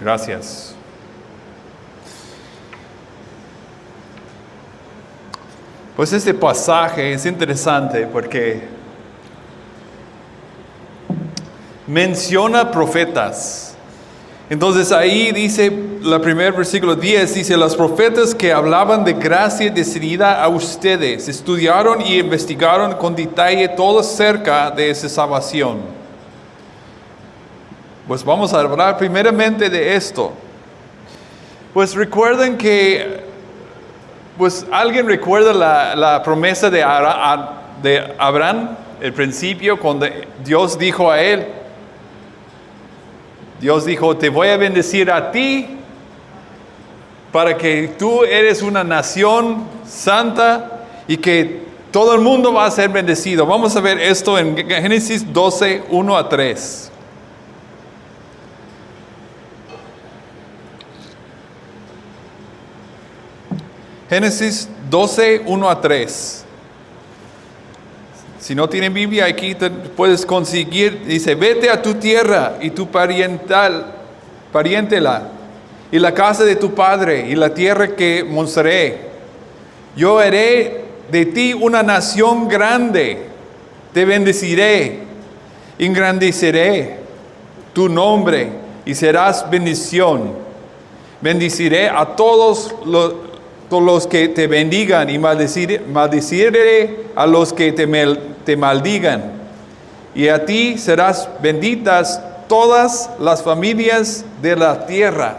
Gracias. Pues este pasaje es interesante porque menciona profetas. Entonces ahí dice, el primer versículo 10, dice, los profetas que hablaban de gracia decidida a ustedes, estudiaron y investigaron con detalle todo acerca de esa salvación. Pues vamos a hablar primeramente de esto. Pues recuerden que, pues alguien recuerda la promesa de Abraham, el principio, cuando Dios dijo a él, Dios dijo, te voy a bendecir a ti para que tú eres una nación santa y que todo el mundo va a ser bendecido. Vamos a ver esto en Génesis 12, 1 a 3. Génesis 12, 1 a 3. Si no tienen Biblia, aquí te puedes conseguir. Dice, vete a tu tierra y tu parientela, y la casa de tu padre, y la tierra que mostraré. Yo haré de ti una nación grande, te bendeciré, engrandeceré tu nombre, y serás bendición. Bendeciré a todos los que te bendigan, y maldeciré a los que te maldigan. Y a ti serás benditas todas las familias de la tierra.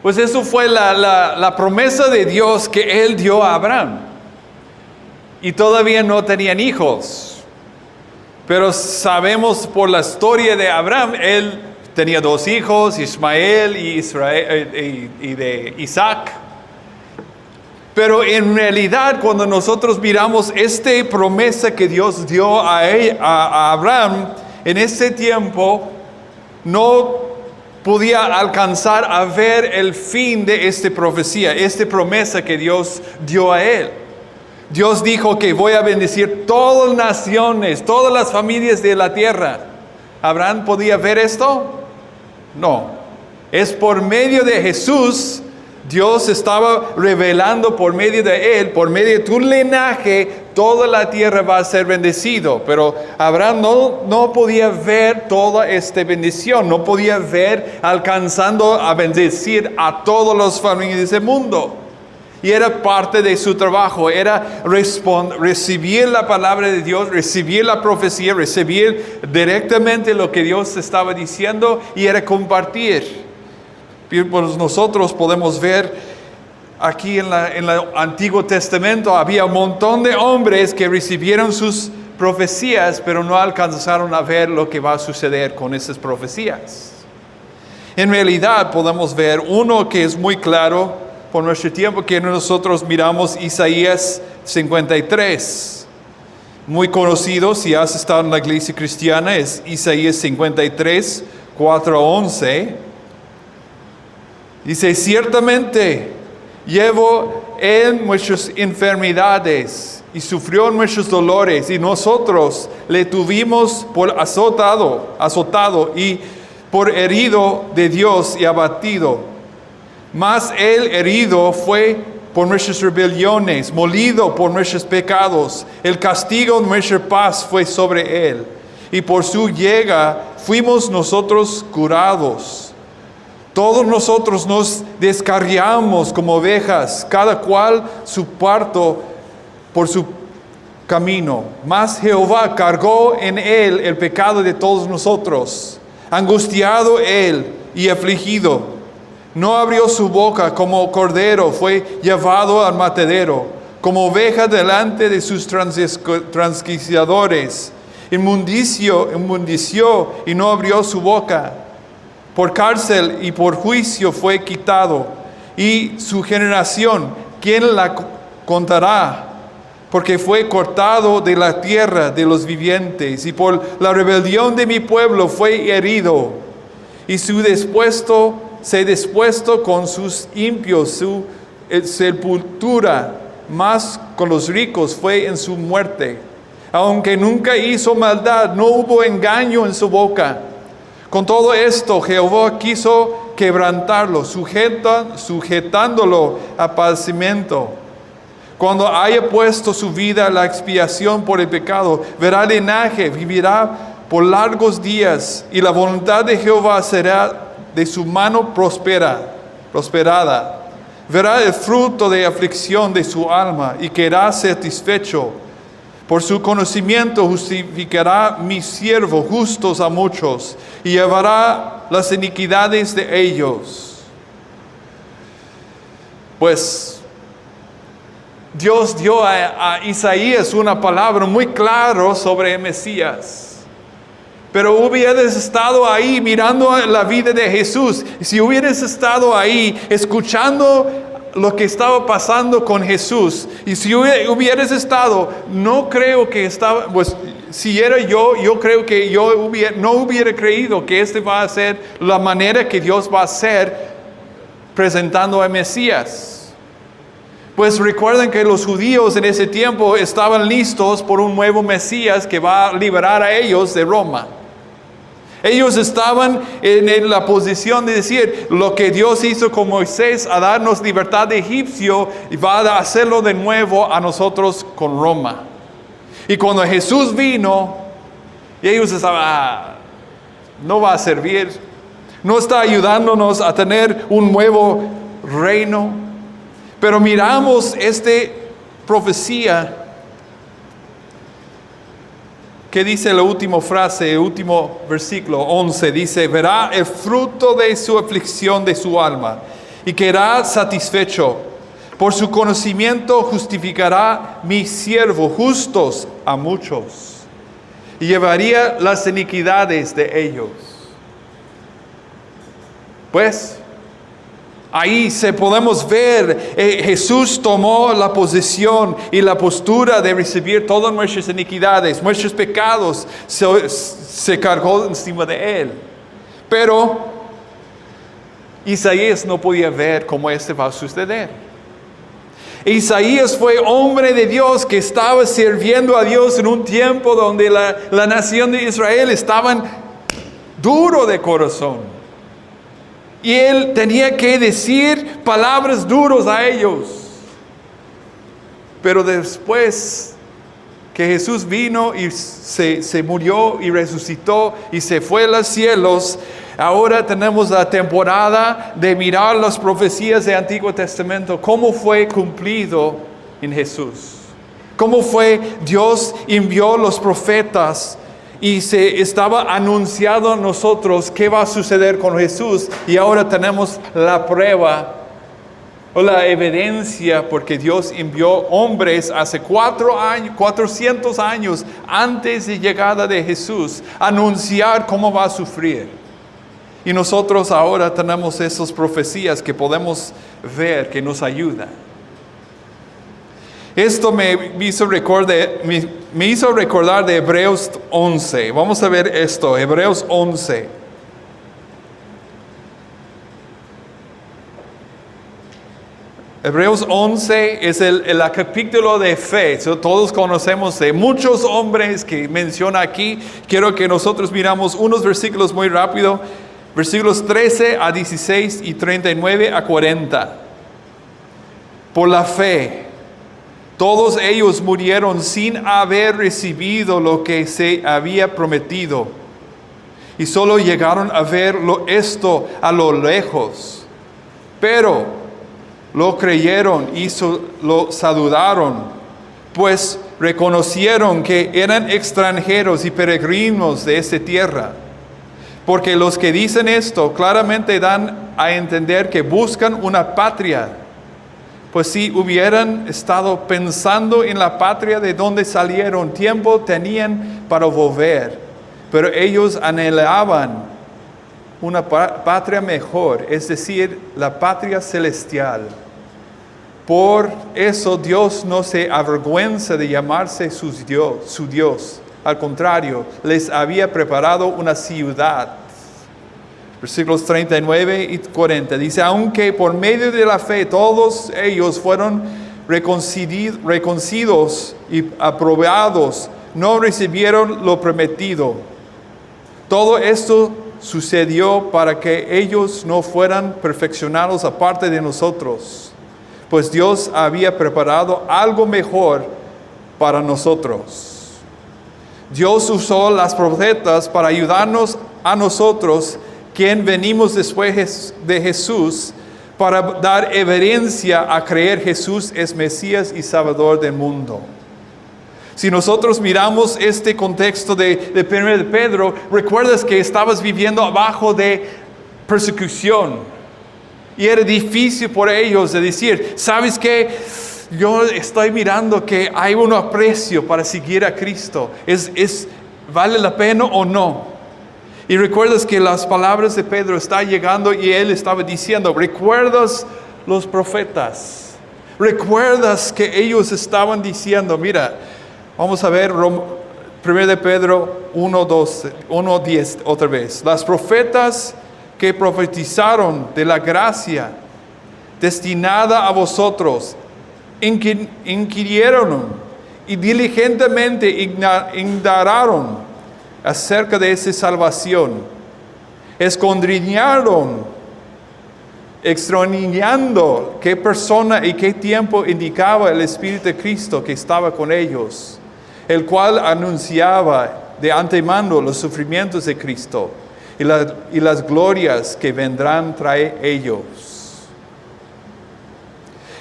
Pues eso fue la promesa de Dios que Él dio a Abraham. Y todavía no tenían hijos. Pero sabemos por la historia de Abraham, él tenía 2 hijos, Ismael y de Isaac. Pero en realidad, cuando nosotros miramos esta promesa que Dios dio a Abraham, en ese tiempo no podía alcanzar a ver el fin de esta profecía, esta promesa que Dios dio a él. Dios dijo que voy a bendecir todas las naciones, todas las familias de la tierra. ¿Abraham podía ver esto? No. Es por medio de Jesús. Dios estaba revelando por medio de él, por medio de tu linaje, toda la tierra va a ser bendecido. Pero Abraham no podía ver toda esta bendición, no podía ver alcanzando a bendecir a todas las familias del mundo. Y era parte de su trabajo, era recibir la palabra de Dios, recibir la profecía, recibir directamente lo que Dios estaba diciendo y era compartir. Pues nosotros podemos ver aquí en el Antiguo Testamento había un montón de hombres que recibieron sus profecías, pero no alcanzaron a ver lo que va a suceder con esas profecías. En realidad podemos ver uno que es muy claro por nuestro tiempo, que nosotros miramos Isaías 53. Muy conocido, si has estado en la iglesia cristiana, es Isaías 53, 4 a 11. Dice, ciertamente llevó en nuestras enfermedades y sufrió nuestros dolores, y nosotros le tuvimos por azotado y por herido de Dios y abatido. Mas él herido fue por nuestras rebeliones, molido por nuestros pecados. El castigo de nuestra paz fue sobre él, y por su llaga fuimos nosotros curados. Todos nosotros nos descarriamos como ovejas, cada cual su parto por su camino. Mas Jehová cargó en él el pecado de todos nosotros. Angustiado él y afligido, no abrió su boca. Como cordero fue llevado al matadero, como oveja delante de sus transquisadores. Inmundició y no abrió su boca. Por cárcel y por juicio fue quitado. Y su generación, ¿quién la contará? Porque fue cortado de la tierra de los vivientes, y por la rebelión de mi pueblo fue herido. Y se dispuesto con sus impios su sepultura, mas con los ricos fue en su muerte. Aunque nunca hizo maldad, no hubo engaño en su boca. Con todo esto, Jehová quiso quebrantarlo, sujetándolo a padecimiento. Cuando haya puesto su vida a la expiación por el pecado, verá linaje, vivirá por largos días, y la voluntad de Jehová será de su mano prosperada. Verá el fruto de aflicción de su alma y quedará satisfecho. Por su conocimiento justificará mi siervo justos a muchos y llevará las iniquidades de ellos. Pues Dios dio a Isaías una palabra muy clara sobre el Mesías. Pero hubieras estado ahí mirando la vida de Jesús, si hubieras estado ahí escuchando lo que estaba pasando con Jesús, y si hubieras estado, no creo que estaba, pues si era yo creo que no hubiera creído que va a ser la manera que Dios va a hacer presentando a Mesías. Pues recuerden que los judíos en ese tiempo estaban listos por un nuevo Mesías que va a liberar a ellos de Roma. Ellos estaban en la posición de decir, lo que Dios hizo con Moisés a darnos libertad de Egipcio, y va a hacerlo de nuevo a nosotros con Roma. Y cuando Jesús vino, ellos estaban, no va a servir, no está ayudándonos a tener un nuevo reino. Pero miramos esta profecía que dice la última frase, el último versículo 11, dice, verá el fruto de su aflicción de su alma y quedará satisfecho. Por su conocimiento justificará mi siervo justos a muchos y llevaría las iniquidades de ellos. Pues ahí podemos ver, Jesús tomó la posición y la postura de recibir todas nuestras iniquidades, nuestros pecados, se cargó encima de Él. Pero Isaías no podía ver cómo va a suceder. Isaías fue hombre de Dios que estaba sirviendo a Dios en un tiempo donde la nación de Israel estaban duro de corazón. Y él tenía que decir palabras duras a ellos. Pero después que Jesús vino y se murió y resucitó y se fue a los cielos, ahora tenemos la temporada de mirar las profecías del Antiguo Testamento, cómo fue cumplido en Jesús. Cómo fue Dios envió los profetas y se estaba anunciado a nosotros qué va a suceder con Jesús. Y ahora tenemos la prueba o la evidencia, porque Dios envió hombres hace 400 años antes de llegada de Jesús a anunciar cómo va a sufrir. Y nosotros ahora tenemos esas profecías que podemos ver, que nos ayudan. Esto me hizo recordar de Hebreos 11. Vamos a ver esto, Hebreos 11. Hebreos 11 es el capítulo de fe. Todos conocemos de muchos hombres que menciona aquí. Quiero que nosotros miramos unos versículos muy rápido. Versículos 13 a 16 y 39 a 40. Por la fe, todos ellos murieron sin haber recibido lo que se había prometido, y solo llegaron a ver esto a lo lejos. Pero lo creyeron y lo saludaron, pues reconocieron que eran extranjeros y peregrinos de esta tierra. Porque los que dicen esto claramente dan a entender que buscan una patria. Pues si hubieran estado pensando en la patria de donde salieron, tiempo tenían para volver. Pero ellos anhelaban una patria mejor, es decir, la patria celestial. Por eso Dios no se avergüenza de llamarse su Dios. Al contrario, les había preparado una ciudad. Versículos 39 y 40. Dice, aunque por medio de la fe todos ellos fueron reconciliados y aprobados, no recibieron lo prometido. Todo esto sucedió para que ellos no fueran perfeccionados aparte de nosotros, pues Dios había preparado algo mejor para nosotros. Dios usó las profetas para ayudarnos a nosotros, quien venimos después de Jesús, para dar evidencia a creer Jesús es Mesías y Salvador del mundo. Si nosotros miramos este contexto de 1 de Pedro, recuerdas que estabas viviendo abajo de persecución. Y era difícil por ellos de decir, ¿sabes qué? Yo estoy mirando que hay un aprecio para seguir a Cristo. ¿Vale la pena o no? Y recuerdas que las palabras de Pedro están llegando y él estaba diciendo, ¿recuerdas los profetas? ¿Recuerdas que ellos estaban diciendo, mira, vamos a ver 1 de Pedro 1:10 otra vez. Las profetas que profetizaron de la gracia destinada a vosotros, inquirieron y diligentemente indagaron acerca de esa salvación. Escondriñaron, extrañando qué persona y qué tiempo indicaba el Espíritu de Cristo que estaba con ellos, el cual anunciaba de antemano los sufrimientos de Cristo y las glorias que vendrán tras ellos.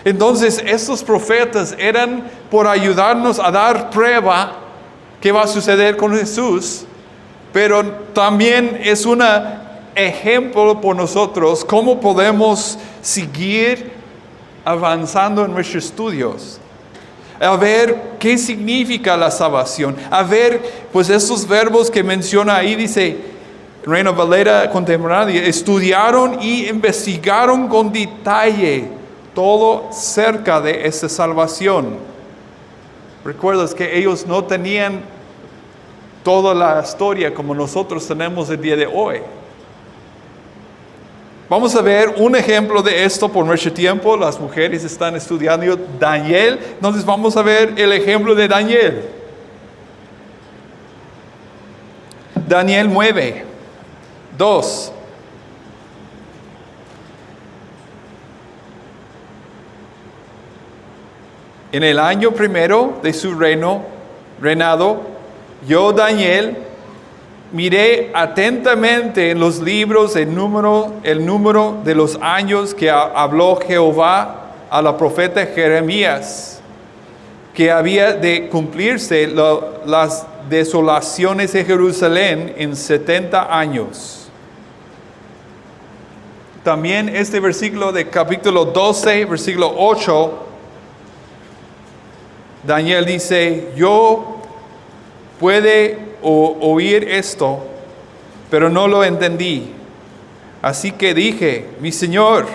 Entonces, estos profetas eran por ayudarnos a dar prueba que va a suceder con Jesús, pero también es un ejemplo por nosotros cómo podemos seguir avanzando en nuestros estudios. A ver qué significa la salvación. A ver, pues esos verbos que menciona ahí, dice Reina Valera contemporánea, estudiaron y investigaron con detalle todo cerca de esa salvación. Recuerdas que ellos no tenían toda la historia como nosotros tenemos el día de hoy. Vamos a ver un ejemplo de esto por nuestro tiempo. Las mujeres están estudiando Daniel. Entonces vamos a ver el ejemplo de Daniel. Daniel 9:2. En el año primero de su reinado, yo, Daniel, miré atentamente en los libros el número de los años que habló Jehová a la profeta Jeremías, que había de cumplirse las desolaciones de Jerusalén en 70 años. También este versículo de capítulo 12, versículo 8, Daniel dice, yo pude oír esto, pero no lo entendí. Así que dije, mi Señor,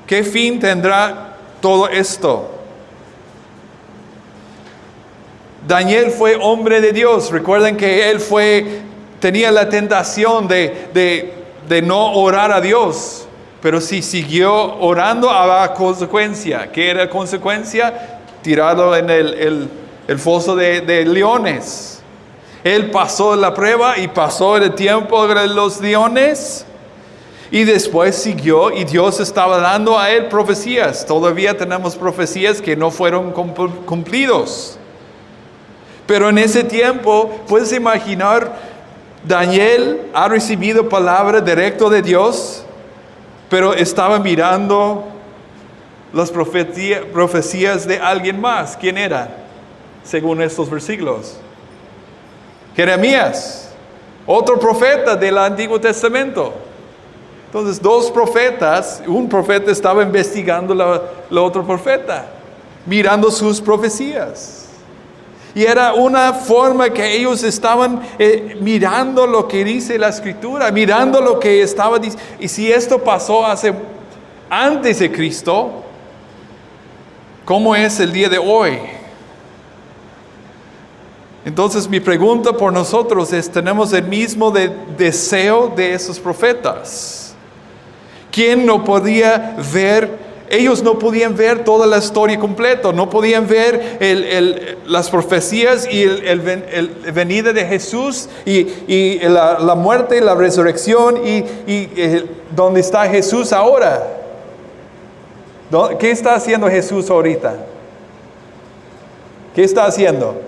¿qué fin tendrá todo esto? Daniel fue hombre de Dios. Recuerden que él tenía la tentación de no orar a Dios, pero si siguió orando había consecuencia. ¿Qué era consecuencia? Tirado en el foso de leones. Él pasó la prueba y pasó el tiempo de los leones y después siguió y Dios estaba dando a él profecías. Todavía tenemos profecías que no fueron cumplidos. Pero en ese tiempo, puedes imaginar, Daniel ha recibido palabra directa de Dios, pero estaba mirando las profecías de alguien más. ¿Quién era? Según estos versículos. Jeremías, otro profeta del Antiguo Testamento. Entonces, dos profetas, un profeta estaba investigando la otra profeta, mirando sus profecías. Y era una forma que ellos estaban mirando lo que dice la Escritura, mirando lo que estaba diciendo. Y si esto pasó antes de Cristo, ¿cómo es el día de hoy? Entonces mi pregunta por nosotros es, ¿tenemos el mismo deseo de esos profetas? ¿Quién no podía ver ellos no podían ver toda la historia completa, no podían ver las profecías y el venida de Jesús y la muerte y la resurrección y dónde está Jesús ahora. ¿Qué está haciendo Jesús ahorita? ¿Qué está haciendo?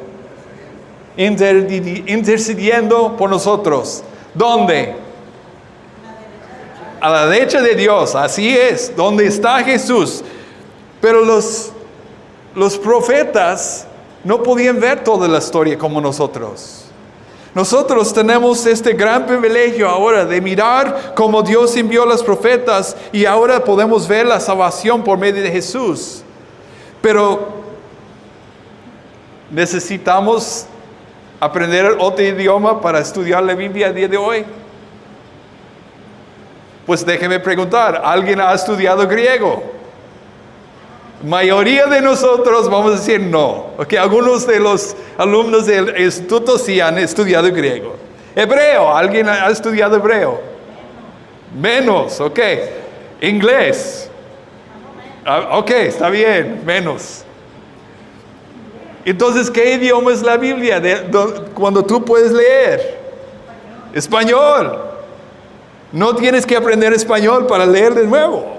Intercediendo por nosotros. ¿Dónde? A la derecha de Dios, así es, donde está Jesús. Pero los profetas no podían ver toda la historia como nosotros. Nosotros tenemos este gran privilegio ahora de mirar cómo Dios envió a los profetas y ahora podemos ver la salvación por medio de Jesús. Pero necesitamos aprender otro idioma para estudiar la Biblia a día de hoy. Pues déjeme preguntar, ¿alguien ha estudiado griego? Mayoría de nosotros vamos a decir no. Okay, algunos de los alumnos del instituto sí han estudiado griego. Hebreo, ¿alguien ha estudiado hebreo? Menos, ok. Inglés. Ok, está bien, menos. Entonces, ¿qué idioma es la Biblia? Cuando tú puedes leer. Español. No tienes que aprender español para leer de nuevo.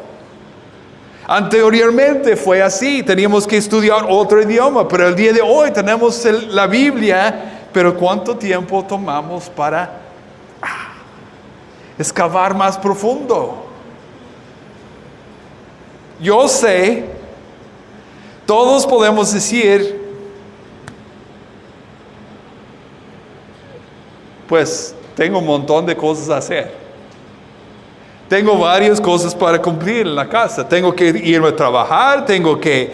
Anteriormente fue así, teníamos que estudiar otro idioma, pero el día de hoy tenemos la Biblia, pero ¿cuánto tiempo tomamos para excavar más profundo? Yo sé, todos podemos decir, pues tengo un montón de cosas a hacer. Tengo varias cosas para cumplir en la casa. Tengo que irme a trabajar, tengo que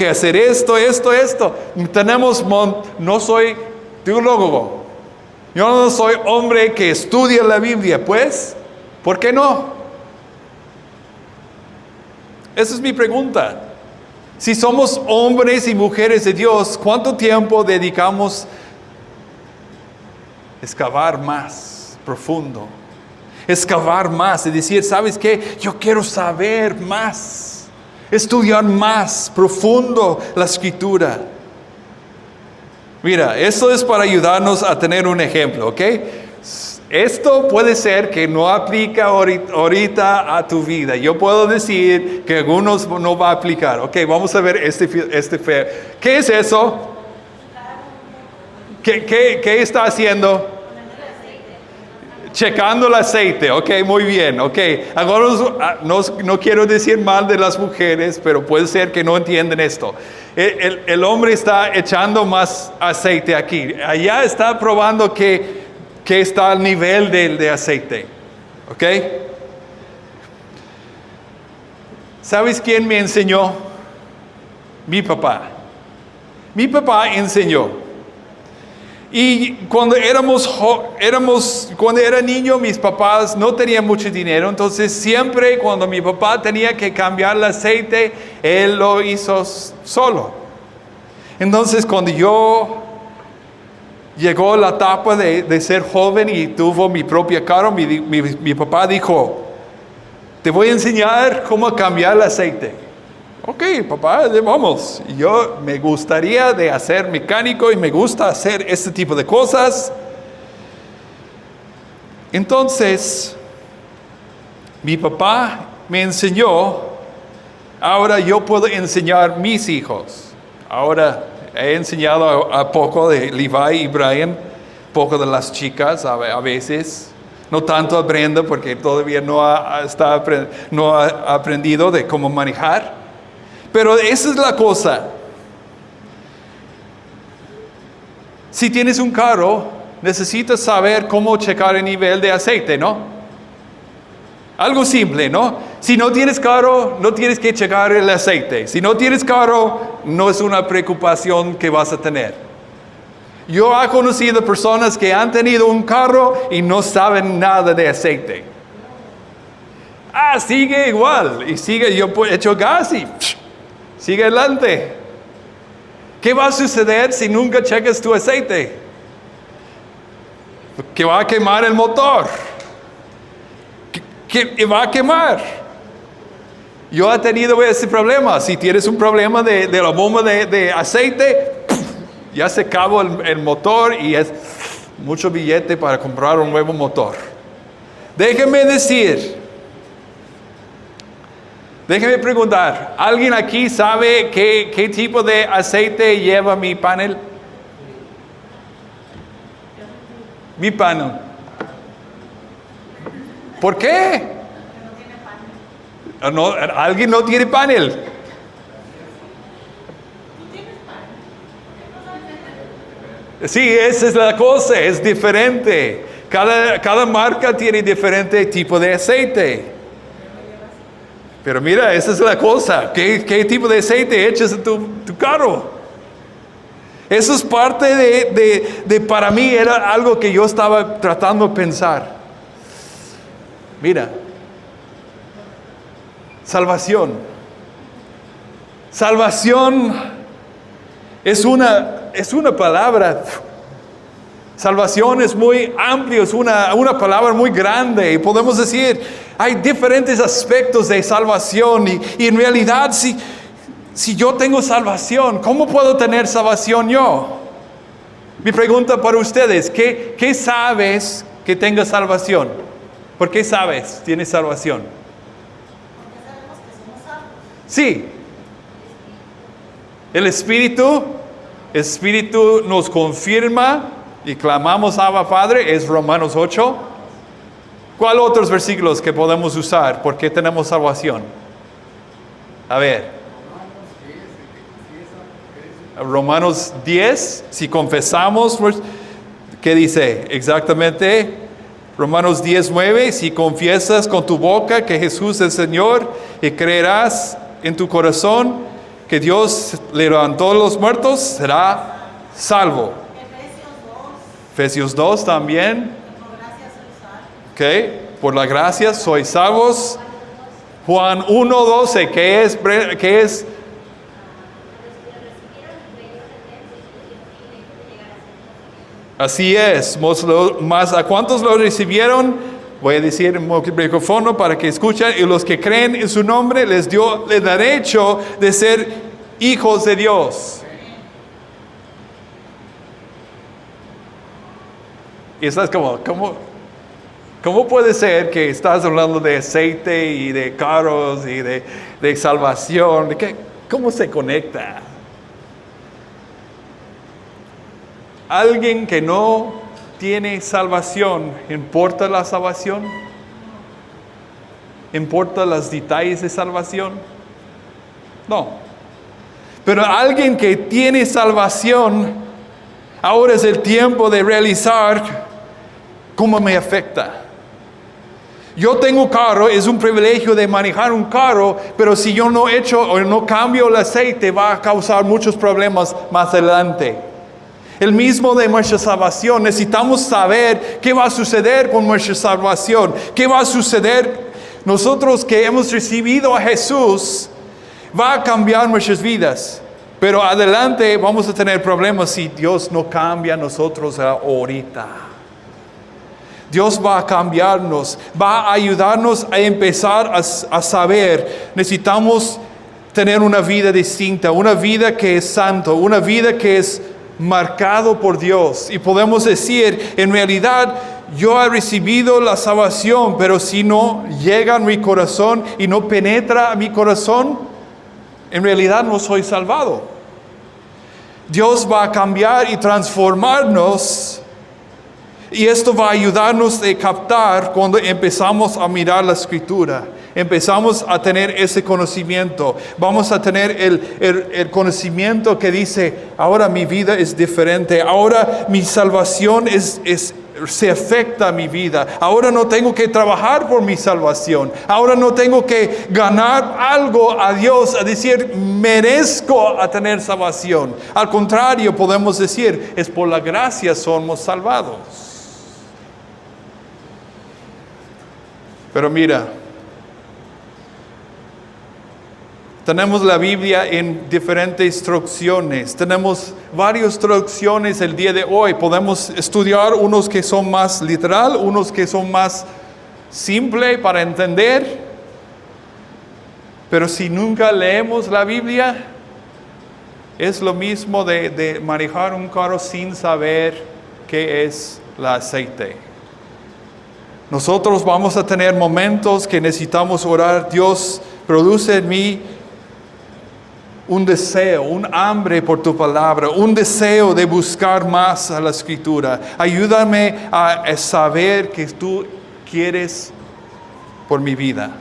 hacer esto. No soy teólogo. Yo no soy hombre que estudia la Biblia, pues, ¿por qué no? Esa es mi pregunta. Si somos hombres y mujeres de Dios, ¿cuánto tiempo dedicamos a excavar más profundo? Excavar más y decir, ¿sabes qué? Yo quiero saber más, estudiar más profundo la Escritura. Mira, esto es para ayudarnos a tener un ejemplo, ¿ok? Esto puede ser que no aplica ahorita a tu vida. Yo puedo decir que algunos no va a aplicar. Ok, vamos a ver este ¿qué es eso? ¿Qué está haciendo? Checando el aceite, ok, muy bien, ok. Ahora no quiero decir mal de las mujeres, pero puede ser que no entienden esto. El hombre está echando más aceite aquí. Allá está probando que está al nivel de aceite, ok. ¿Sabes quién me enseñó? Mi papá. Mi papá enseñó. Y cuando cuando era niño, mis papás no tenían mucho dinero, entonces siempre cuando mi papá tenía que cambiar el aceite, él lo hizo solo. Entonces cuando llegó la etapa de ser joven y tuvo mi propio carro, mi papá dijo, te voy a enseñar cómo cambiar el aceite. Ok, papá, vamos. Yo me gustaría de hacer mecánico y me gusta hacer este tipo de cosas. Entonces, mi papá me enseñó, ahora yo puedo enseñar a mis hijos. Ahora he enseñado a poco de Levi y Brian, poco de las chicas a veces. No tanto a Brenda porque todavía no ha aprendido de cómo manejar. Pero esa es la cosa. Si tienes un carro, necesitas saber cómo checar el nivel de aceite, ¿no? Algo simple, ¿no? Si no tienes carro, no tienes que checar el aceite. Si no tienes carro, no es una preocupación que vas a tener. Yo he conocido personas que han tenido un carro y no saben nada de aceite. Sigue igual. Y sigue, yo he hecho gas y sigue adelante. ¿Qué va a suceder si nunca checas tu aceite? Que va a quemar el motor. Que va a quemar. Yo he tenido ese problema. Si tienes un problema de la bomba de aceite, ya se acabó el motor y es mucho billete para comprar un nuevo motor. Déjeme preguntar, ¿alguien aquí sabe qué tipo de aceite lleva mi panel? Mi panel. ¿Por qué? No, ¿alguien no tiene panel? Sí, esa es la cosa, es diferente. Cada marca tiene diferente tipo de aceite. Pero mira, esa es la cosa. ¿Qué tipo de aceite echas en tu carro? Eso es parte de para mí era algo que yo estaba tratando de pensar. Mira, salvación. Salvación es una palabra. Salvación es muy amplio, es una palabra muy grande. Y podemos decir, hay diferentes aspectos de salvación. Y en realidad, si yo tengo salvación, ¿cómo puedo tener salvación yo? Mi pregunta para ustedes, ¿qué sabes que tengas salvación? ¿Por qué sabes tienes salvación? Porque sabemos que somos salvos. Sí. El Espíritu nos confirma y clamamos Abba Padre, es Romanos 8. ¿Cuál otros versículos que podemos usar? ¿Por qué tenemos salvación? A ver. Romanos 10, si confesamos, ¿qué dice exactamente? Romanos 10:9, si confiesas con tu boca que Jesús es Señor y creerás en tu corazón que Dios le levantó a los muertos, será salvo. Efesios 2 también. Por gracia soy salvo. Ok, por la gracia soy salvos. Juan 1:12, ¿qué es? Así es, más a cuántos lo recibieron, voy a decir en micrófono para que escuchen, y los que creen en su nombre les dio el derecho de ser hijos de Dios. Y estás ¿cómo puede ser que estás hablando de aceite y de carros y de salvación? ¿Cómo se conecta? Alguien que no tiene salvación, ¿importa la salvación? ¿Importa los detalles de salvación? No. Pero alguien que tiene salvación, ahora es el tiempo de realizar cómo me afecta. Yo tengo carro, es un privilegio de manejar un carro, pero si yo no echo o no cambio el aceite, va a causar muchos problemas más adelante. El mismo de nuestra salvación, necesitamos saber qué va a suceder con nuestra salvación, qué va a suceder. Nosotros que hemos recibido a Jesús, va a cambiar nuestras vidas, pero adelante vamos a tener problemas si Dios no cambia a nosotros ahorita. Dios va a cambiarnos, va a ayudarnos a empezar a saber, necesitamos tener una vida distinta, una vida que es santo, una vida que es marcado por Dios. Y podemos decir, en realidad, yo he recibido la salvación, pero si no llega a mi corazón y no penetra a mi corazón, en realidad no soy salvado. Dios va a cambiar y transformarnos, y esto va a ayudarnos a captar cuando empezamos a mirar la Escritura. Empezamos a tener ese conocimiento. Vamos a tener el conocimiento que dice, ahora mi vida es diferente. Ahora mi salvación se afecta a mi vida. Ahora no tengo que trabajar por mi salvación. Ahora no tengo que ganar algo a Dios, a decir, merezco a tener salvación. Al contrario, podemos decir, es por la gracia somos salvados. Pero mira, tenemos la Biblia en diferentes instrucciones. Tenemos varias instrucciones el día de hoy. Podemos estudiar unos que son más literal, unos que son más simple para entender. Pero si nunca leemos la Biblia, es lo mismo de manejar un carro sin saber qué es el aceite. Nosotros vamos a tener momentos que necesitamos orar. Dios, produce en mí un deseo, un hambre por tu palabra, un deseo de buscar más a la Escritura. Ayúdame a saber que tú quieres por mi vida.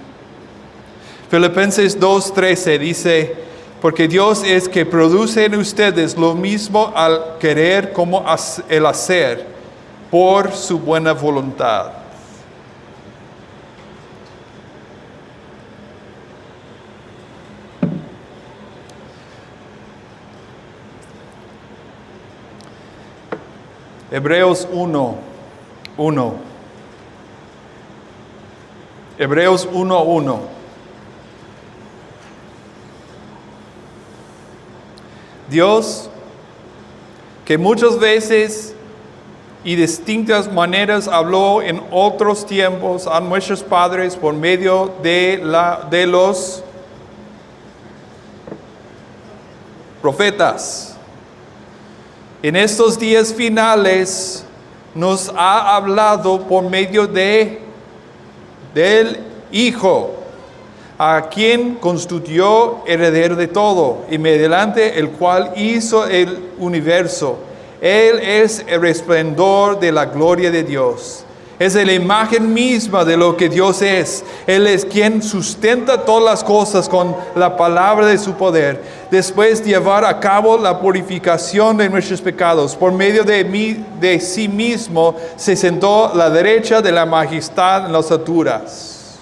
Filipenses 2:13 dice, porque Dios es que produce en ustedes lo mismo al querer como el hacer, por su buena voluntad. Hebreos 1:1. Hebreos 1:1. Dios, que muchas veces y distintas maneras habló en otros tiempos a nuestros padres por medio de los profetas. En estos días finales nos ha hablado por medio del Hijo, a quien constituyó heredero de todo y mediante el cual hizo el universo. Él es el resplandor de la gloria de Dios. Es la imagen misma de lo que Dios es. Él es quien sustenta todas las cosas con la palabra de su poder. Después de llevar a cabo la purificación de nuestros pecados, por medio de sí mismo, se sentó a la derecha de la majestad en las alturas.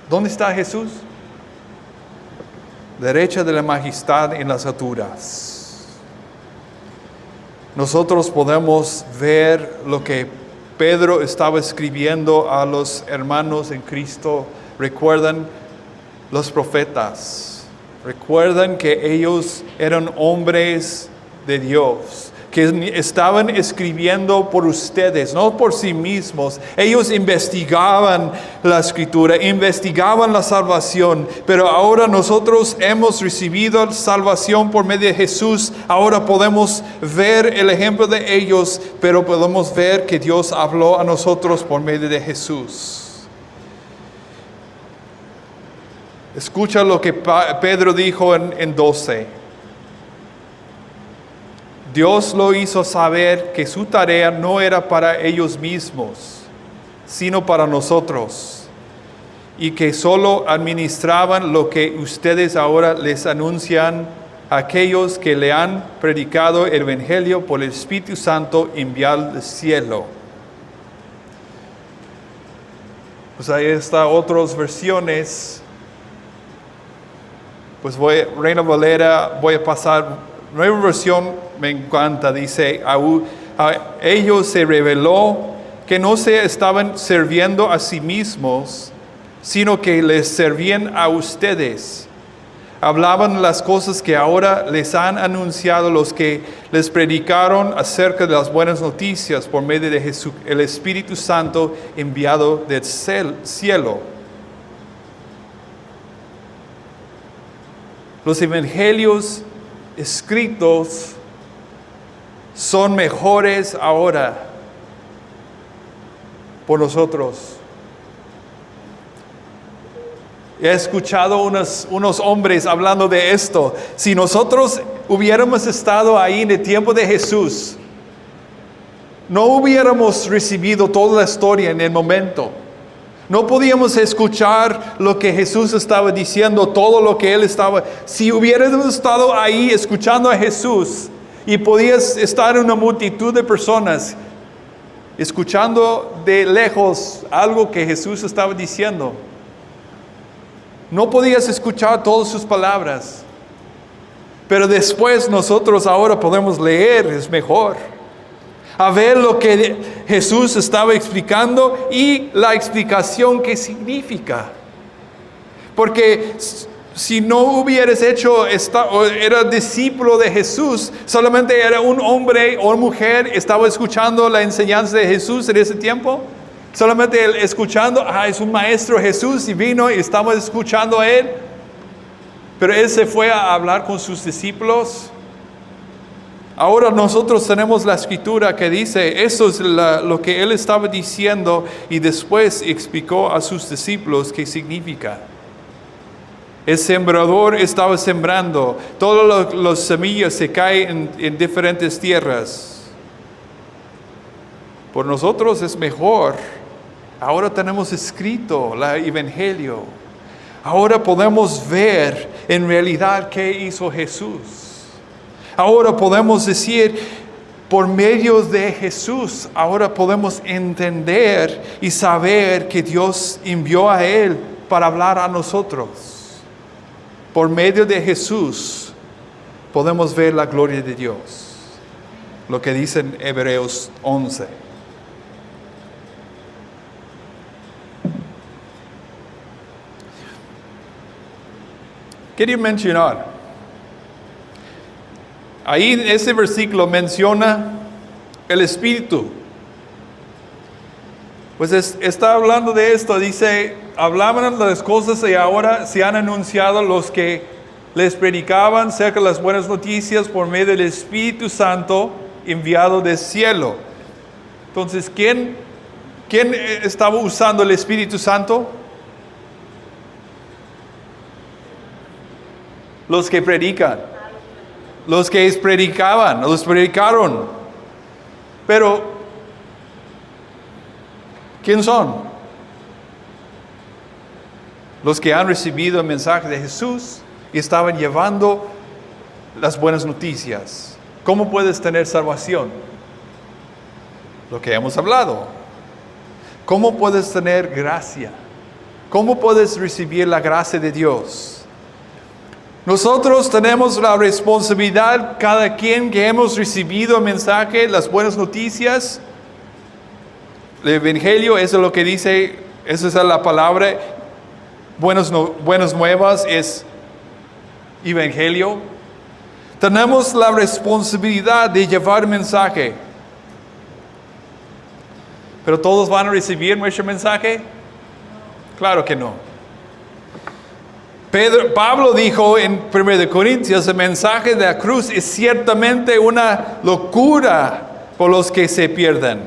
¿Dónde está Jesús? Derecha de la majestad en las alturas. Nosotros podemos ver lo que Pedro estaba escribiendo a los hermanos en Cristo. Recuerdan los profetas. Recuerdan que ellos eran hombres de Dios, que estaban escribiendo por ustedes, no por sí mismos. Ellos investigaban la Escritura, investigaban la salvación, pero ahora nosotros hemos recibido salvación por medio de Jesús. Ahora podemos ver el ejemplo de ellos, pero podemos ver que Dios habló a nosotros por medio de Jesús. Escucha lo que Pedro dijo en 12. Dios lo hizo saber que su tarea no era para ellos mismos, sino para nosotros, y que solo administraban lo que ustedes ahora les anuncian a aquellos que le han predicado el Evangelio por el Espíritu Santo enviado del cielo. Pues ahí está otras versiones. Pues Reina Valera, voy a pasar. Nueva versión me encanta, dice, a ellos se reveló que no se estaban sirviendo a sí mismos, sino que les servían a ustedes. Hablaban las cosas que ahora les han anunciado los que les predicaron acerca de las buenas noticias por medio de Jesús, el Espíritu Santo enviado del cielo. Los evangelios escritos son mejores ahora por nosotros. He escuchado unos hombres hablando de esto. Si nosotros hubiéramos estado ahí en el tiempo de Jesús, no hubiéramos recibido toda la historia en el momento. No podíamos escuchar lo que Jesús estaba diciendo, todo lo que Él estaba. Si hubiéramos estado ahí escuchando a Jesús y podías estar en una multitud de personas escuchando de lejos algo que Jesús estaba diciendo, no podías escuchar todas sus palabras. Pero después nosotros ahora podemos leer, es mejor. A ver lo que Jesús estaba explicando y la explicación que significa. Porque si no hubieras era discípulo de Jesús, solamente era un hombre o mujer, estaba escuchando la enseñanza de Jesús en ese tiempo, Solamente él escuchando, es un maestro Jesús y vino y estamos escuchando a él. Pero él se fue a hablar con sus discípulos. Ahora nosotros tenemos la escritura que dice, eso es lo que él estaba diciendo y después explicó a sus discípulos qué significa. El sembrador estaba sembrando, todas las semillas se caen en diferentes tierras. Por nosotros es mejor. Ahora tenemos escrito el Evangelio. Ahora podemos ver en realidad qué hizo Jesús. Ahora podemos decir, por medio de Jesús, ahora podemos entender y saber que Dios envió a Él para hablar a nosotros. Por medio de Jesús podemos ver la gloria de Dios. Lo que dice en Hebreos 11. Quería mencionar, ahí en ese versículo menciona el Espíritu. Pues está hablando de esto, dice, hablaban de las cosas y ahora se han anunciado los que les predicaban acerca de las buenas noticias por medio del Espíritu Santo enviado del cielo. Entonces, ¿quién estaba usando el Espíritu Santo? Los que predican. Los que predicaban, los predicaron. Pero, ¿quién son? Los que han recibido el mensaje de Jesús y estaban llevando las buenas noticias. ¿Cómo puedes tener salvación? Lo que hemos hablado. ¿Cómo puedes tener gracia? ¿Cómo puedes recibir la gracia de Dios? Nosotros tenemos la responsabilidad, cada quien que hemos recibido el mensaje, las buenas noticias, el Evangelio, eso es lo que dice, esa es la palabra, buenas nuevas es Evangelio. Tenemos la responsabilidad de llevar el mensaje. ¿Pero todos van a recibir nuestro mensaje? Claro que no. Pablo dijo en 1 Corintios, el mensaje de la cruz es ciertamente una locura por los que se pierden.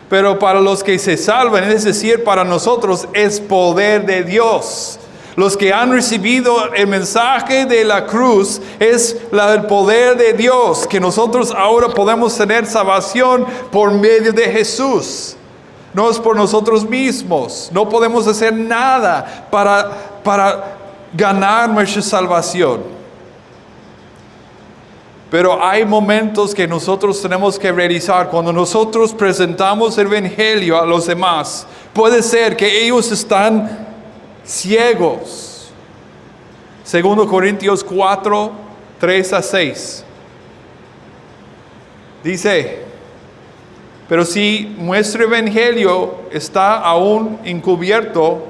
Pero para los que se salvan, es decir, para nosotros, es poder de Dios. Los que han recibido el mensaje de la cruz es el poder de Dios, que nosotros ahora podemos tener salvación por medio de Jesús. No es por nosotros mismos. No podemos hacer nada para ganar nuestra salvación. Pero hay momentos que nosotros tenemos que realizar. Cuando nosotros presentamos el Evangelio a los demás, puede ser que ellos están ciegos. 2 Corintios 4, 3 a 6. Dice, pero si nuestro Evangelio está aún encubierto,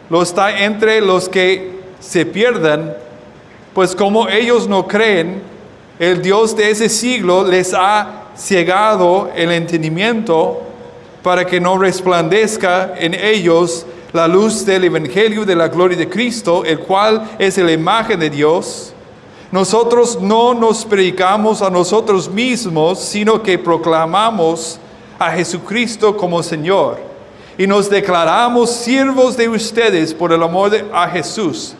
lo está entre los que se pierden, pues como ellos no creen, el Dios de ese siglo les ha cegado el entendimiento para que no resplandezca en ellos la luz del Evangelio de la gloria de Cristo, el cual es la imagen de Dios. Nosotros no nos predicamos a nosotros mismos, sino que proclamamos a Jesucristo como Señor, y nos declaramos siervos de ustedes por el amor a Jesús.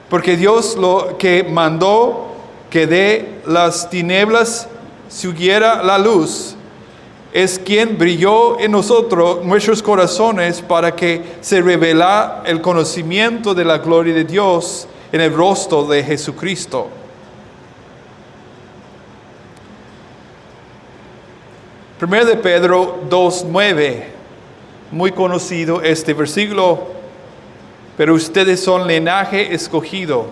Porque Dios lo que mandó que de las tinieblas surgiera la luz, es quien brilló en nosotros, nuestros corazones, para que se revelara el conocimiento de la gloria de Dios en el rostro de Jesucristo. Primero de Pedro 2:9, muy conocido este versículo. Pero ustedes son linaje escogido,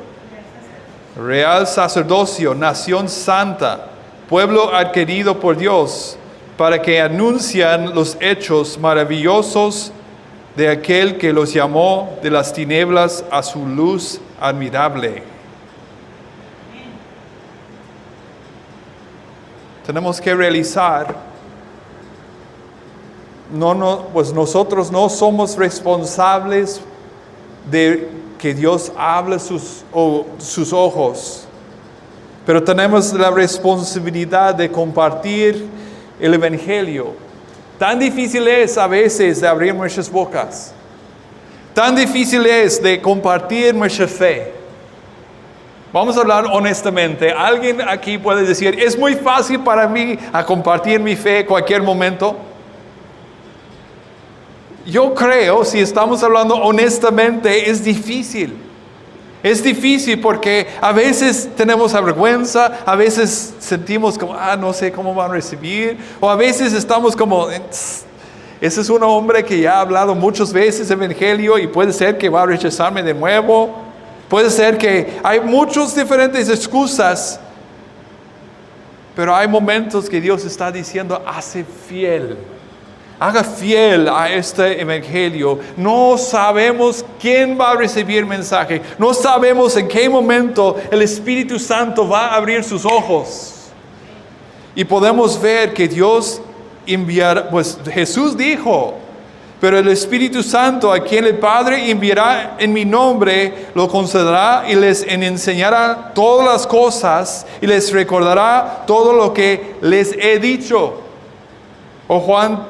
real sacerdocio, nación santa, pueblo adquirido por Dios, para que anuncien los hechos maravillosos de aquel que los llamó de las tinieblas a su luz admirable. Tenemos que realizar pues nosotros no somos responsables de que Dios hable sus ojos, pero tenemos la responsabilidad de compartir el Evangelio. Tan difícil es a veces de abrir nuestras bocas. Tan difícil es de compartir nuestra fe. Vamos a hablar honestamente. ¿Alguien aquí puede decir, es muy fácil para mí a compartir mi fe en cualquier momento? Yo creo, si estamos hablando honestamente, es difícil. Es difícil porque a veces tenemos vergüenza, a veces sentimos como, no sé cómo van a recibir, o a veces estamos como, ese es un hombre que ya ha hablado muchas veces evangelio y puede ser que va a rechazarme de nuevo. Puede ser que hay muchas diferentes excusas, pero hay momentos que Dios está diciendo, haga fiel a este evangelio. No sabemos quién va a recibir el mensaje. No sabemos en qué momento el Espíritu Santo va a abrir sus ojos. Y podemos ver que Dios enviará, pues Jesús dijo, pero el Espíritu Santo a quien el Padre enviará en mi nombre, lo concederá y les enseñará todas las cosas y les recordará todo lo que les he dicho. O Juan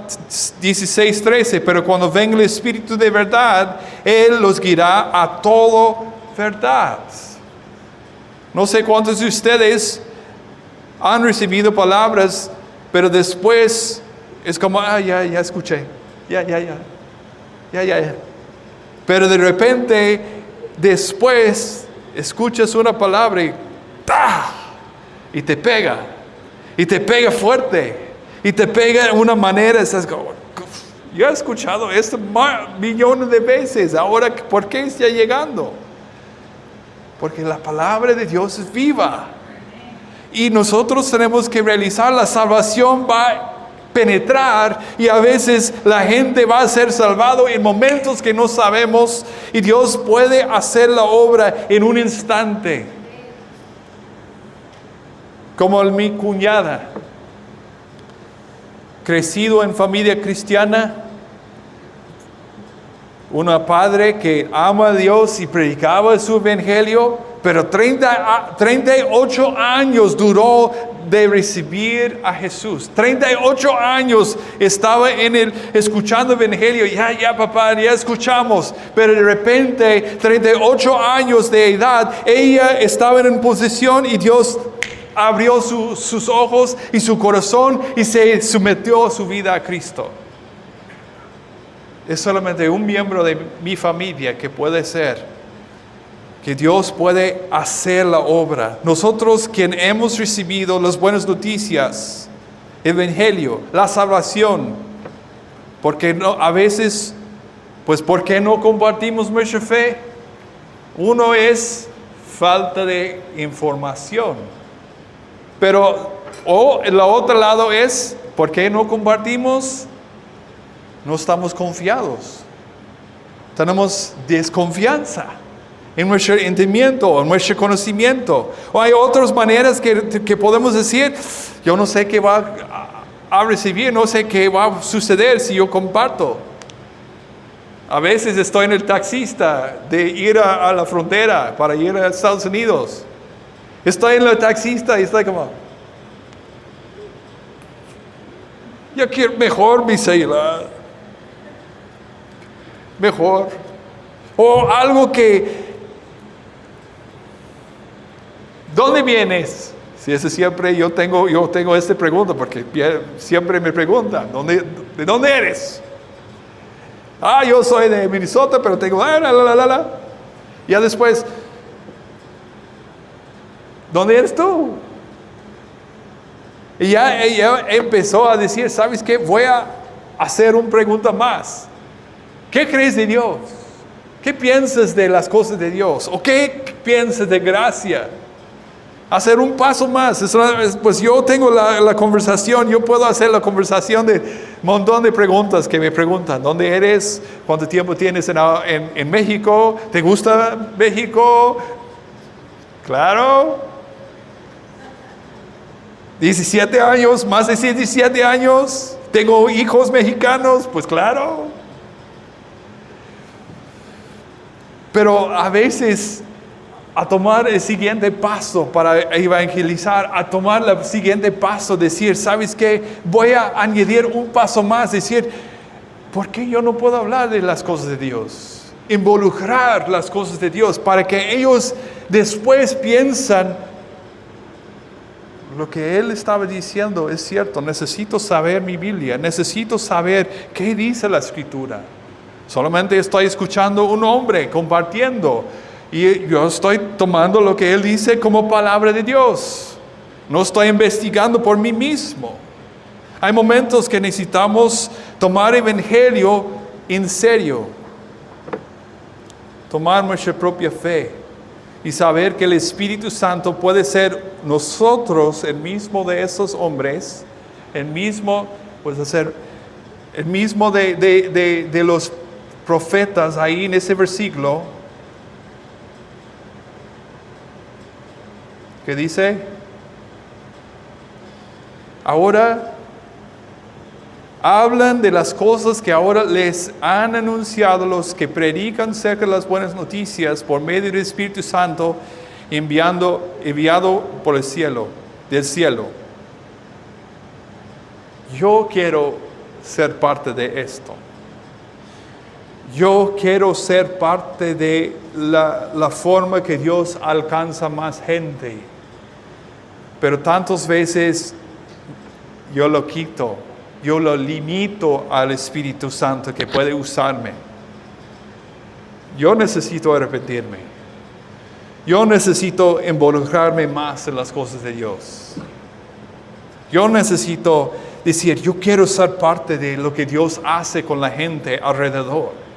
16:13, pero cuando venga el Espíritu de verdad, Él los guiará a todo verdad. No sé cuántos de ustedes han recibido palabras, pero después es como, ya escuché, ya. Pero de repente, después, escuchas una palabra y te pega fuerte. Y te pega de una manera, estás como, yo he escuchado esto millones de veces, ahora ¿por qué está llegando? Porque la palabra de Dios es viva. Y nosotros tenemos que realizar, la salvación va a penetrar y a veces la gente va a ser salvado en momentos que no sabemos y Dios puede hacer la obra en un instante. Como mi cuñada. Crecido en familia cristiana, una padre que ama a Dios y predicaba su evangelio, pero 38 años duró de recibir a Jesús. 38 años estaba escuchando el evangelio. Ya papá, ya escuchamos. Pero de repente, 38 años de edad, ella estaba en posición y Dios abrió sus ojos y su corazón y se sometió a su vida a Cristo. Es solamente un miembro de mi familia que puede ser, que Dios puede hacer la obra. Nosotros quien hemos recibido las buenas noticias, el evangelio, la salvación, porque no, a veces, pues ¿por qué no compartimos nuestra fe? Uno es falta de información. Pero, el otro lado es, ¿por qué no compartimos? No estamos confiados. Tenemos desconfianza en nuestro entendimiento, en nuestro conocimiento. O hay otras maneras que podemos decir, yo no sé qué va a recibir, no sé qué va a suceder si yo comparto. A veces estoy en el taxista de ir a la frontera para ir a Estados Unidos. Estoy en el taxista y estoy como, yo quiero mejor mi celular, mejor, o algo que, ¿dónde vienes? Si ese siempre yo tengo esta pregunta porque siempre me preguntan, ¿de dónde eres? Yo soy de Minnesota, pero tengo Ya después, ¿dónde eres tú? Y ya ella empezó a decir, ¿sabes qué? Voy a hacer una pregunta más. ¿Qué crees de Dios? ¿Qué piensas de las cosas de Dios? ¿O qué piensas de gracia? Hacer un paso más. Pues yo tengo la conversación, yo puedo hacer la conversación de un montón de preguntas que me preguntan. ¿Dónde eres? ¿Cuánto tiempo tienes en México? ¿Te gusta México? Claro. 17 años, más de 17 años. ¿Tengo hijos mexicanos? Pues claro. Pero a veces a tomar el siguiente paso para evangelizar, a tomar el siguiente paso, decir, ¿sabes qué? Voy a añadir un paso más, decir, ¿por qué yo no puedo hablar de las cosas de Dios? Involucrar las cosas de Dios para que ellos después piensan, lo que él estaba diciendo es cierto, necesito saber mi Biblia, necesito saber qué dice la Escritura. Solamente estoy escuchando a un hombre compartiendo y yo estoy tomando lo que él dice como palabra de Dios. No estoy investigando por mí mismo. Hay momentos que necesitamos tomar el evangelio en serio, tomar nuestra propia fe y saber que el Espíritu Santo puede ser nosotros, el mismo de esos hombres, el mismo, puede ser el mismo de los profetas ahí en ese versículo, que dice, ahora hablan de las cosas que ahora les han anunciado los que predican cerca de las buenas noticias por medio del Espíritu Santo enviado por el cielo, del cielo. Yo quiero ser parte de esto. Yo quiero ser parte de la forma que Dios alcanza más gente. Pero tantas veces yo lo quito. Yo lo limito al Espíritu Santo que puede usarme. Yo necesito arrepentirme. Yo necesito involucrarme más en las cosas de Dios. Yo necesito decir, yo quiero ser parte de lo que Dios hace con la gente alrededor.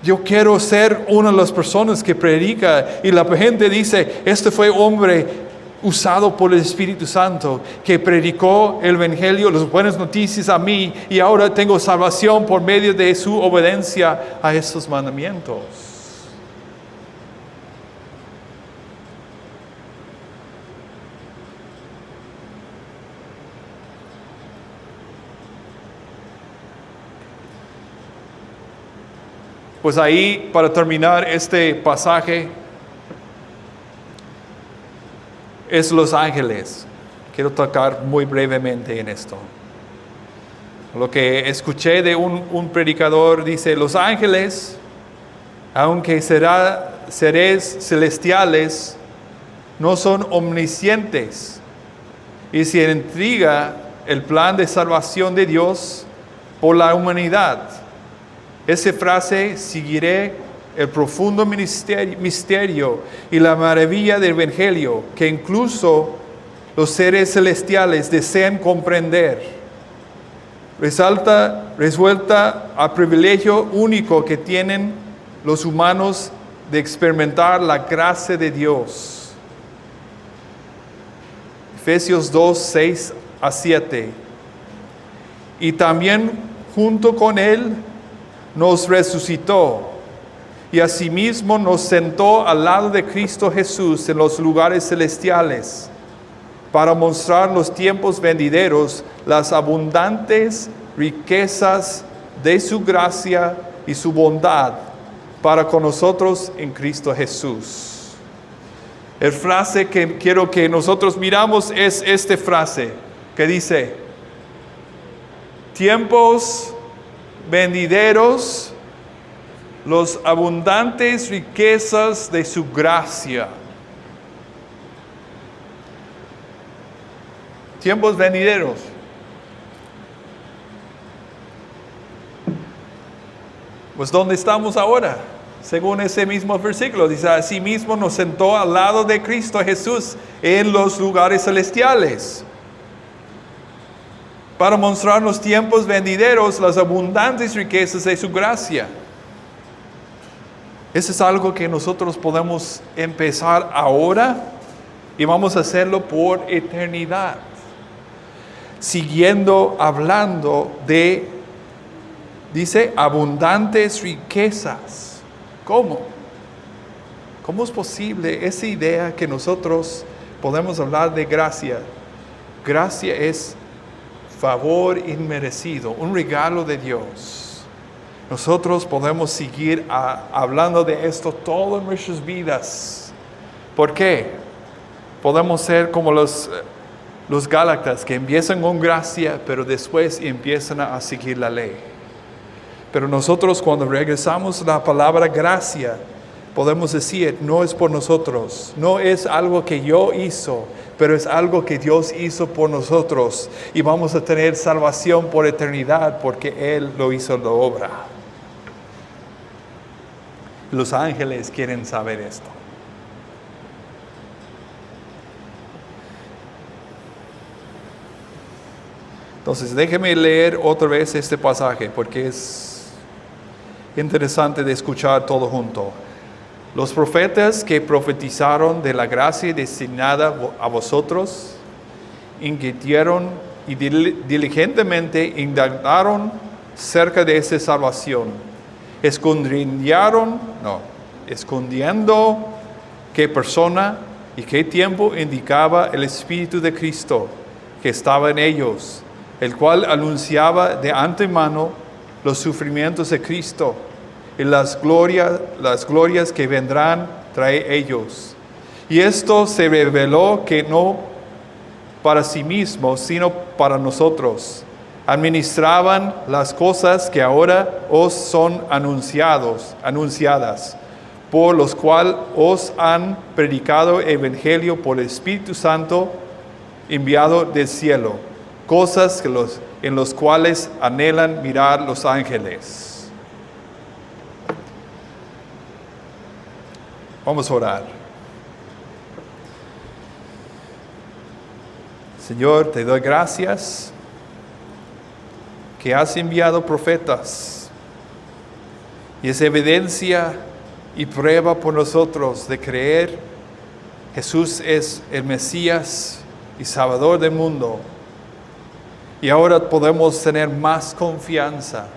Yo quiero ser una de las personas que predica y la gente dice, este fue hombre usado por el Espíritu Santo, que predicó el Evangelio, las buenas noticias a mí, y ahora tengo salvación por medio de su obediencia a estos mandamientos. Pues ahí, para terminar este pasaje, es los ángeles. Quiero tocar muy brevemente en esto. Lo que escuché de un predicador dice, los ángeles, aunque seres celestiales, no son omniscientes y se intriga el plan de salvación de Dios por la humanidad. Esa frase, seguiré el profundo misterio y la maravilla del Evangelio que incluso los seres celestiales desean comprender. Resuelta al privilegio único que tienen los humanos de experimentar la gracia de Dios. Efesios 2, 6 a 7. Y también junto con Él nos resucitó y asimismo nos sentó al lado de Cristo Jesús en los lugares celestiales, para mostrar los tiempos venideros las abundantes riquezas de su gracia y su bondad para con nosotros en Cristo Jesús. El frase que quiero que nosotros miramos es esta frase que dice, tiempos venideros, los abundantes riquezas de su gracia. Tiempos venideros. Pues ¿dónde estamos ahora? Según ese mismo versículo, dice, asimismo nos sentó al lado de Cristo Jesús en los lugares celestiales, para mostrar los tiempos venideros, las abundantes riquezas de su gracia. Eso es algo que nosotros podemos empezar ahora y vamos a hacerlo por eternidad. Siguiendo hablando de, dice, abundantes riquezas. ¿Cómo? ¿Cómo es posible esa idea que nosotros podemos hablar de gracia? Gracia es favor inmerecido, un regalo de Dios. Nosotros podemos seguir hablando de esto todo en nuestras vidas. ¿Por qué? Podemos ser como los Gálatas que empiezan con gracia, pero después empiezan a seguir la ley. Pero nosotros cuando regresamos a la palabra gracia, podemos decir, no es por nosotros, no es algo que yo hizo, pero es algo que Dios hizo por nosotros. Y vamos a tener salvación por eternidad porque Él lo hizo la obra. Los ángeles quieren saber esto. Entonces, déjeme leer otra vez este pasaje porque es interesante de escuchar todo junto. Los profetas que profetizaron de la gracia destinada a vosotros, inquirieron y diligentemente indagaron cerca de esa salvación, escondiendo qué persona y qué tiempo indicaba el Espíritu de Cristo que estaba en ellos, el cual anunciaba de antemano los sufrimientos de Cristo y las glorias que vendrán tras ellos. Y esto se reveló que no para sí mismos, sino para nosotros. Administraban las cosas que ahora os son anunciadas, por los cuales os han predicado el Evangelio por el Espíritu Santo enviado del cielo, cosas en los cuales anhelan mirar los ángeles. Vamos a orar. Señor, te doy gracias que has enviado profetas y es evidencia y prueba por nosotros de creer Jesús es el Mesías y Salvador del mundo. Y ahora podemos tener más confianza,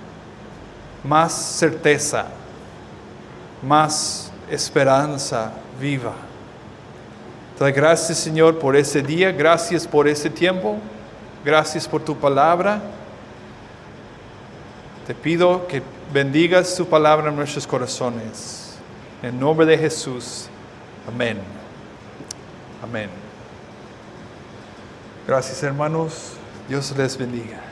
más certeza, más esperanza viva. Te doy gracias, Señor, por ese día, gracias por ese tiempo, gracias por tu palabra. Te pido que bendigas tu palabra en nuestros corazones. En el nombre de Jesús. Amén. Amén. Gracias, hermanos. Dios les bendiga.